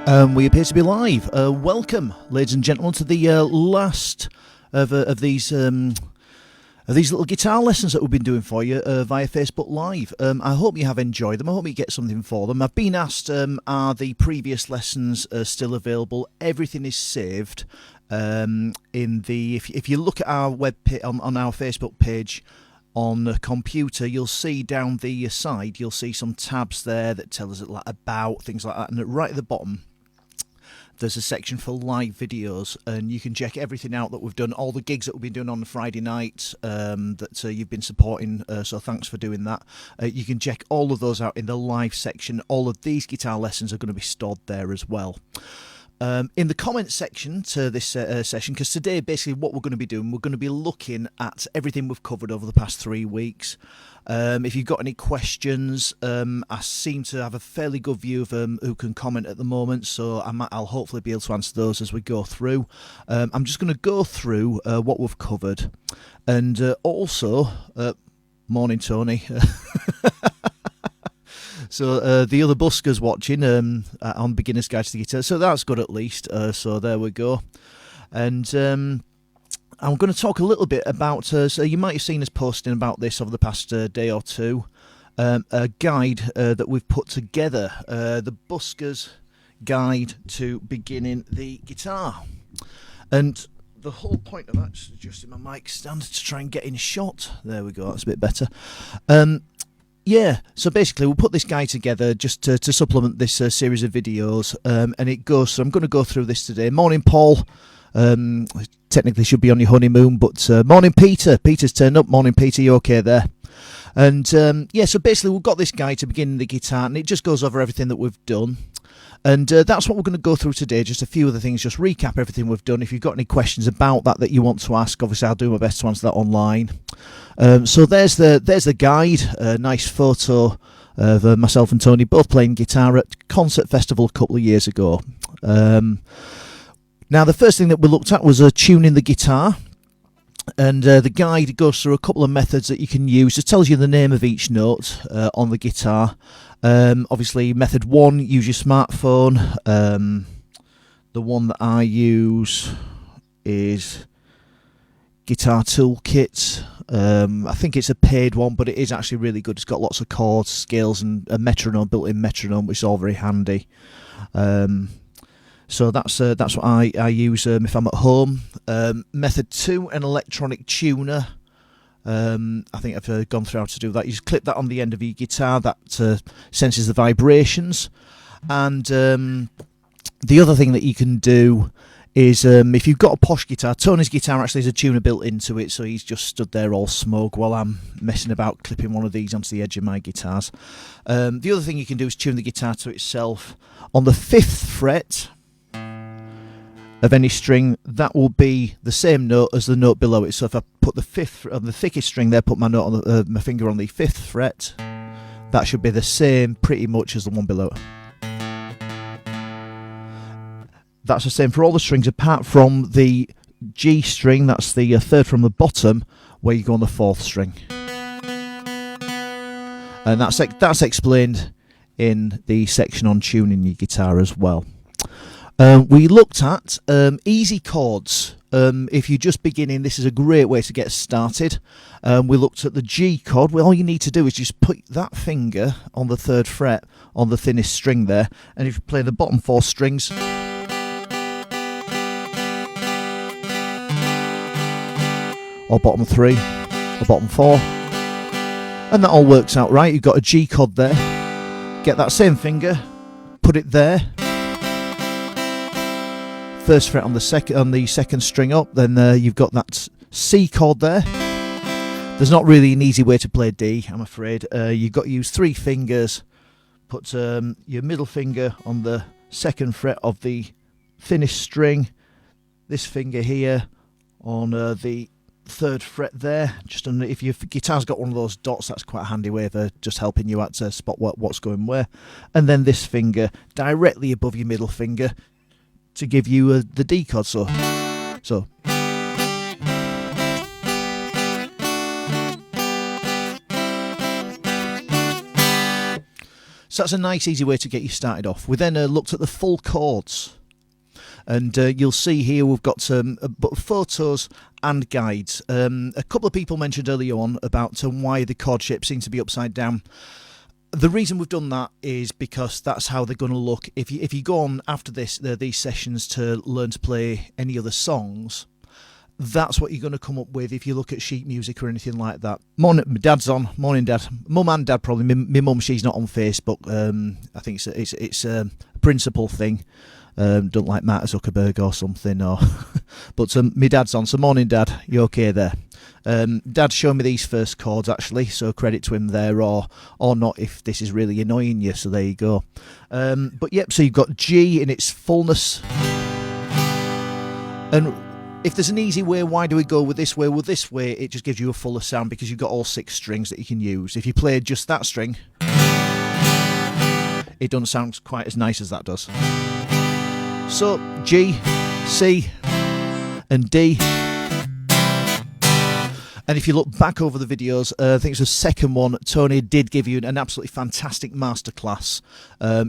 We appear to be live. Welcome, ladies and gentlemen, to the last of these little guitar lessons that we've been doing for you via Facebook Live. I hope you have enjoyed them. I hope you get something for them. I've been asked, are the previous lessons still available? Everything is saved. If you look at our on our Facebook page on the computer, you'll see down the side, you'll see some tabs there that tell us about things like that, and right at the bottom there's a section for live videos, and you can check everything out that we've done, all the gigs that we've been doing on the Friday night that you've been supporting, so thanks for doing that. You can check all of those out in the live section. All of these guitar lessons are going to be stored there as well. In the comments section to this session, because today basically what we're going to be doing, we're going to be looking at everything we've covered over the past 3 weeks. If you've got any questions, I seem to have a fairly good view of who can comment at the moment, so I'll hopefully be able to answer those as we go through. I'm just going to go through what we've covered, and also, morning Tony. So the other buskers watching on Beginner's Guide to the Guitar, so that's good at least. So there we go. And I'm going to talk a little bit about, so you might have seen us posting about this over the past day or two, a guide that we've put together, the Buskers Guide to Beginning the Guitar. And the whole point of that is adjusting my mic stand to try and get in shot. There we go, that's a bit better. Yeah, so basically we'll put this guide together just to supplement this series of videos, and it goes, so I'm going to go through this today. Morning Paul, technically should be on your honeymoon, but morning Peter, Peter's turned up. Morning Peter, you okay there? And yeah, so basically we've got this guide to begin the guitar, and it just goes over everything that we've done. And that's what we're going to go through today, just a few other things, just recap everything we've done. If you've got any questions about that you want to ask, obviously I'll do my best to answer that online. So there's the guide, a nice photo of myself and Tony both playing guitar at Concert Festival a couple of years ago. Now the first thing that we looked at was tuning the guitar. And the guide goes through a couple of methods that you can use. It tells you the name of each note on the guitar. Obviously, method 1, use your smartphone. The one that I use is Guitar Toolkit. I think it's a paid one, but it is actually really good. It's got lots of chords, scales, and a metronome, built-in metronome, which is all very handy. So that's what I use if I'm at home. Method 2, an electronic tuner. I think I've gone through how to do that. You just clip that on the end of your guitar. That senses the vibrations. And the other thing that you can do is if you've got a posh guitar, Tony's guitar actually has a tuner built into it, so he's just stood there all smug while I'm messing about clipping one of these onto the edge of my guitars. The other thing you can do is tune the guitar to itself. On the 5th fret of any string, that will be the same note as the note below it. So if I put the 5th on the thickest string there, put my note on my finger on the 5th fret, that should be the same pretty much as the one below it. That's the same for all the strings apart from the G string, that's the 3rd from the bottom, where you go on the 4th string. And that's explained in the section on tuning your guitar as well. We looked at easy chords. If you're just beginning, this is a great way to get started. We looked at the G chord. Well, all you need to do is just put that finger on the 3rd fret on the thinnest string there, and if you play the bottom 4 strings, or bottom 3, or bottom 4, and that all works out right. You've got a G chord there. Get that same finger, put it there. 1st fret on the second string up, then you've got that C chord there. There's not really an easy way to play D, I'm afraid. You've got to use 3 fingers. Put your middle finger on the 2nd fret of the thinnest string. This finger here on the 3rd fret there. Just if your guitar's got one of those dots, that's quite a handy way of just helping you out to spot what's going where. And then this finger directly above your middle finger to give you the D chord. So So that's a nice easy way to get you started off. We then looked at the full chords. And you'll see here we've got photos and guides. A couple of people mentioned earlier on about why the chord shape seems to be upside down. The reason we've done that is because that's how they're going to look. If you go on after these sessions to learn to play any other songs, that's what you're going to come up with if you look at sheet music or anything like that. Morning, my dad's on. Morning, Dad. Mum and Dad probably. My mum, she's not on Facebook. I think it's a principal thing. Don't like Mark Zuckerberg or something. But my dad's on. So morning, Dad. You okay there? Dad's showing me these first chords actually, so credit to him there, or not if this is really annoying you. So there you go. But yep. So you've got G in its fullness, and if there's an easy way, why do we go with this way? Well, this way it just gives you a fuller sound because you've got all 6 strings that you can use. If you play just that string, it doesn't sound quite as nice as that does. So G, C, and D. And if you look back over the videos, I think it's the second one, Tony did give you an absolutely fantastic masterclass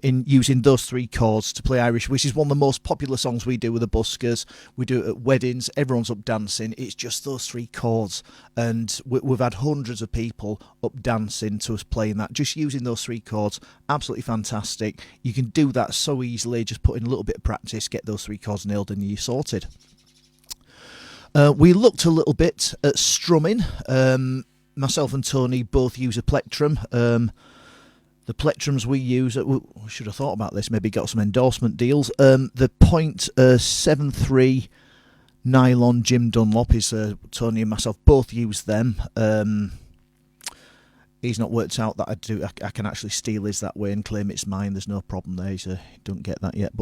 in using those 3 chords to play Irish, which is one of the most popular songs we do with the buskers. We do it at weddings, everyone's up dancing. It's just those 3 chords. And we've had hundreds of people up dancing to us playing that, just using those 3 chords. Absolutely fantastic. You can do that so easily, just put in a little bit of practice, get those 3 chords nailed and you're sorted. We looked a little bit at strumming. Myself and Tony both use a plectrum. The plectrums we use, we should have thought about this, maybe got some endorsement deals. The .73 nylon Jim Dunlop is Tony and myself both use them. He's not worked out that I can actually steal his that way and claim it's mine. There's no problem there. He don't get that yet,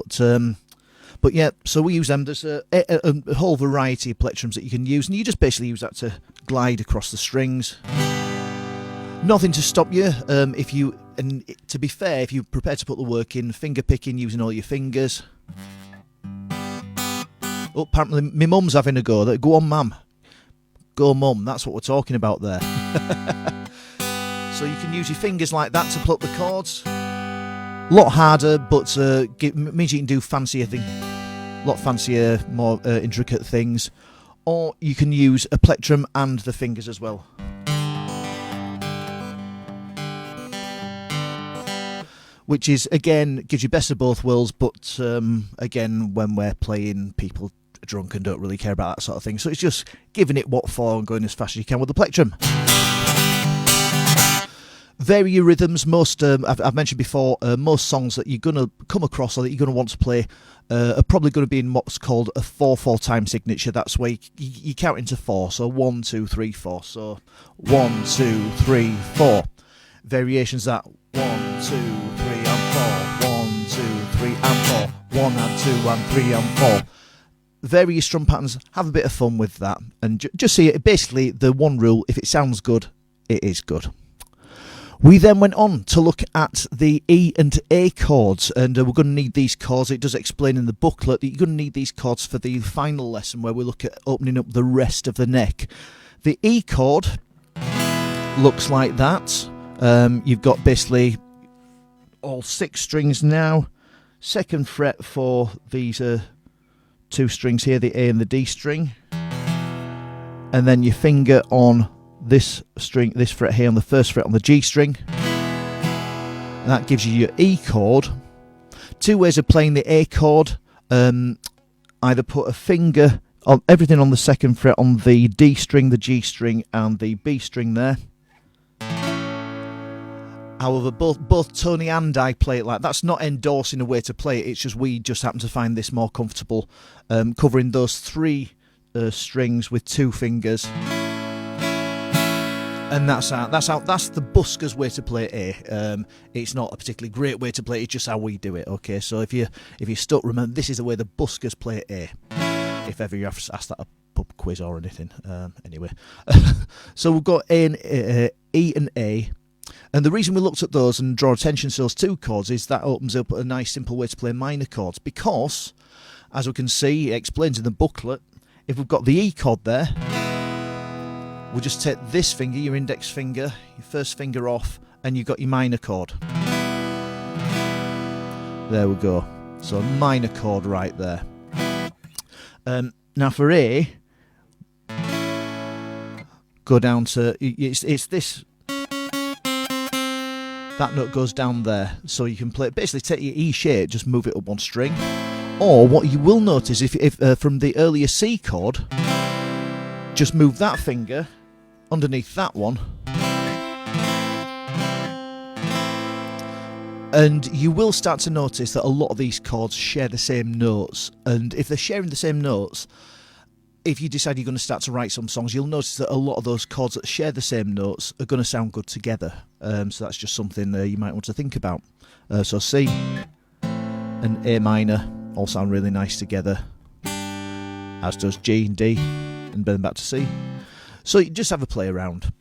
But yeah, so we use them. There's a whole variety of plectrums that you can use, and you just basically use that to glide across the strings. Nothing to stop you. And to be fair, if you're prepared to put the work in, finger picking using all your fingers. Oh, apparently my mum's having a go. Go on, Mum. Go, Mum. That's what we're talking about there. So you can use your fingers like that to pluck the chords. A lot harder, but means you can do fancier things, a lot fancier, more intricate things. Or you can use a plectrum and the fingers as well. Which is, again, gives you best of both worlds, but again, when we're playing, people are drunk and don't really care about that sort of thing. So it's just giving it what for and going as fast as you can with the plectrum. Vary your rhythms. Most I've mentioned before, most songs that you're going to come across or that you're going to want to play are probably going to be in what's called a 4/4 time signature. That's where you count into 4. So 1, 2, 3, 4. So 1, 2, 3, 4. Variations that 1, 2, 3 and 4. 1, 2, 3 and 4. 1 and 2 and 3 and 4. Vary your strum patterns. Have a bit of fun with that, and just see it. Basically, the one rule: if it sounds good, it is good. We then went on to look at the E and A chords, and we're going to need these chords. It does explain in the booklet that you're going to need these chords for the final lesson where we look at opening up the rest of the neck. The E chord looks like that. You've got basically all 6 strings now. 2nd fret for these 2 strings here, the A and the D string. And then your finger on this string, this fret here on the 1st fret on the G string. And that gives you your E chord. 2 ways of playing the A chord. Either put a finger on everything on the 2nd fret on the D string, the G string and the B string there. However, both Tony and I play it like that. That's not endorsing a way to play it. It's just we just happen to find this more comfortable, covering those 3 strings with 2 fingers. And that's the busker's way to play A. It's not a particularly great way to play it, it's just how we do it, okay? So if you're stuck, remember, this is the way the buskers play A. If ever you have to ask that a pub quiz or anything. Anyway. So we've got E and A. And the reason we looked at those and draw attention to those 2 chords is that opens up a nice simple way to play minor chords. Because, as we can see, it explains in the booklet, if we've got the E chord there, we'll just take this finger, your index finger, your 1st finger off, and you've got your minor chord. There we go. So a minor chord right there. Now for A, go down to, it's this, that note goes down there, so you can play, basically take your E shape, just move it up one string. Or what you will notice, if from the earlier C chord, just move that finger underneath that one, and you will start to notice that a lot of these chords share the same notes. And if they're sharing the same notes, if you decide you're going to start to write some songs, you'll notice that a lot of those chords that share the same notes are going to sound good together. So that's just something you might want to think about. So C and A minor all sound really nice together, as does G and D, and then back to C. So you just have a play around.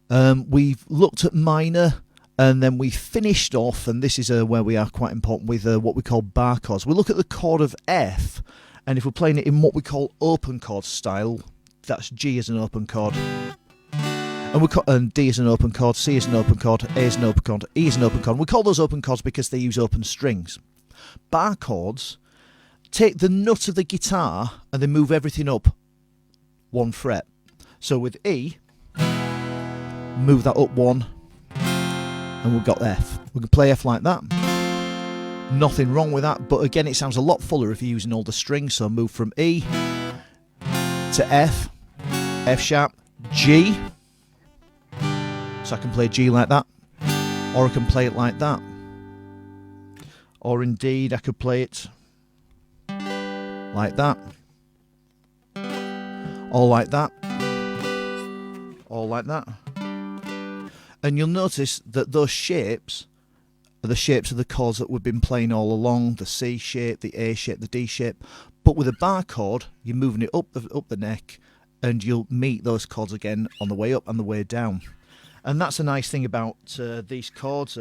We've looked at minor, and then we finished off, and this is where we are quite important, with what we call bar chords. We look at the chord of F, and if we're playing it in what we call open chord style, that's G as an open chord, and D is an open chord, C is an open chord, A is an open chord, E is an open chord. We call those open chords because they use open strings. Bar chords take the nut of the guitar and they move everything up one fret. So with E, move that up one, and we've got F. We can play F like that. Nothing wrong with that, but again, it sounds a lot fuller if you're using all the strings. So move from E to F, F sharp, G. So I can play G like that, or I can play it like that. Or indeed, I could play it like that, or like that, or like that. And you'll notice that those shapes are the shapes of the chords that we've been playing all along, the C shape, the A shape, the D shape. But with a bar chord, you're moving it up the neck, and you'll meet those chords again on the way up and the way down. And that's a nice thing about these chords.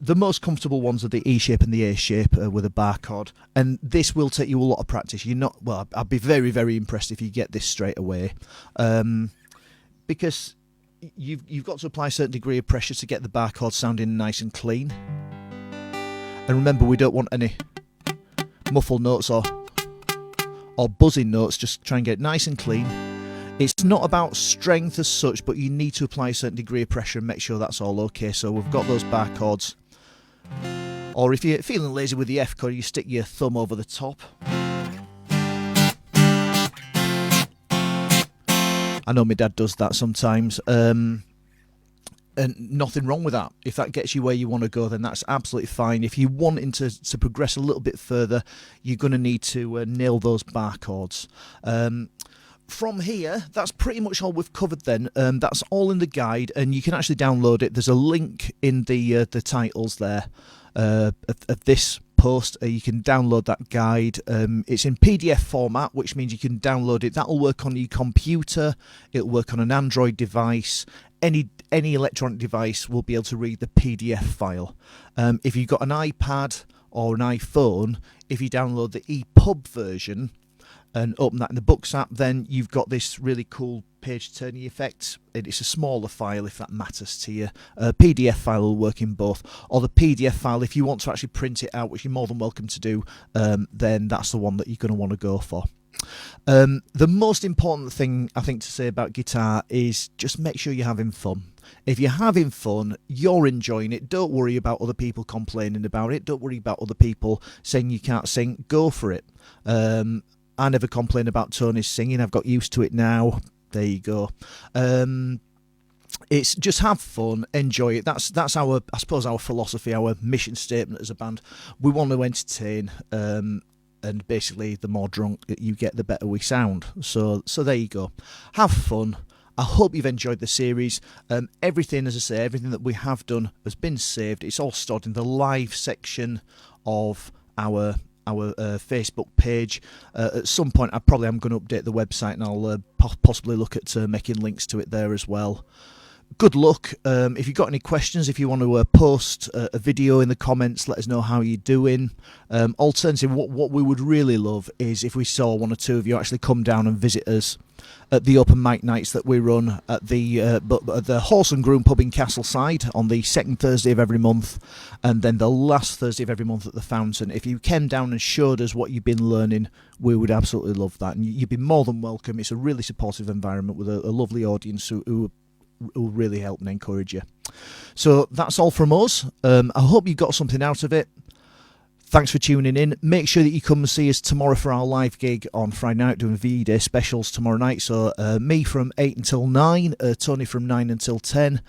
The most comfortable ones are the E shape and the A shape with a bar chord, and this will take you a lot of practice. You're not, well, I'd be very, very impressed if you get this straight away, because you've got to apply a certain degree of pressure to get the bar chord sounding nice and clean. And remember, we don't want any muffled notes or buzzing notes. Just try and get it nice and clean. It's not about strength as such, but you need to apply a certain degree of pressure and make sure that's all okay. So we've got those bar chords. Or if you're feeling lazy with the F chord, you stick your thumb over the top. I know my dad does that sometimes. And nothing wrong with that. If that gets you where you want to go, then that's absolutely fine. If you're wanting to progress a little bit further, you're going to need to nail those bar chords. From here, that's pretty much all we've covered then. That's all in the guide, and you can actually download it. There's a link in the titles there of this post. You can download that guide. It's in PDF format, which means you can download it. That'll work on your computer. It'll work on an Android device. Any electronic device will be able to read the PDF file. If you've got an iPad or an iPhone, if you download the EPUB version and open that in the Books app, then you've got this really cool page turning effect. It's a smaller file if that matters to you. A PDF file will work in both, or the PDF file, if you want to actually print it out, which you're more than welcome to do, then that's the one that you're going to want to go for. The most important thing I think to say about guitar is just make sure you're having fun. If you're having fun, you're enjoying it, don't worry about other people complaining about it, don't worry about other people saying you can't sing, go for it. I never complain about Tony's singing. I've got used to it now. There you go. It's just have fun, enjoy it. That's our, I suppose, our philosophy, our mission statement as a band. We want to entertain, and basically, the more drunk you get, the better we sound. So there you go. Have fun. I hope you've enjoyed the series. Everything, as I say, everything that we have done has been saved. It's all stored in the live section of our Facebook page. At some point, I'm going to update the website, and I'll possibly look at making links to it there as well. good luck. If you've got any questions, if you want to post a video in the comments, let us know how you're doing. Alternatively, what we would really love is if we saw one or two of you actually come down and visit us at the open mic nights that we run at the Horse and Groom pub in Castleside on the second Thursday of every month, and then the last Thursday of every month at the Fountain. If you came down and showed us what you've been learning, we would absolutely love that, and you'd be more than welcome. It's a really supportive environment with a lovely audience who will really help and encourage you. So that's all from us. I hope you got something out of it. Thanks for tuning in. Make sure that you come and see us tomorrow for our live gig on Friday night, doing V-Day specials tomorrow night. So me from 8 until 9, Tony from 9 until 10.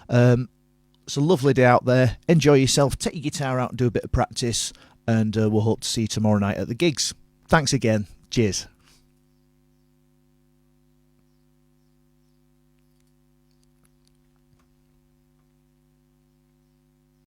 It's a lovely day out there. Enjoy yourself. Take your guitar out and do a bit of practice. And we'll hope to see you tomorrow night at the gigs. Thanks again. Cheers.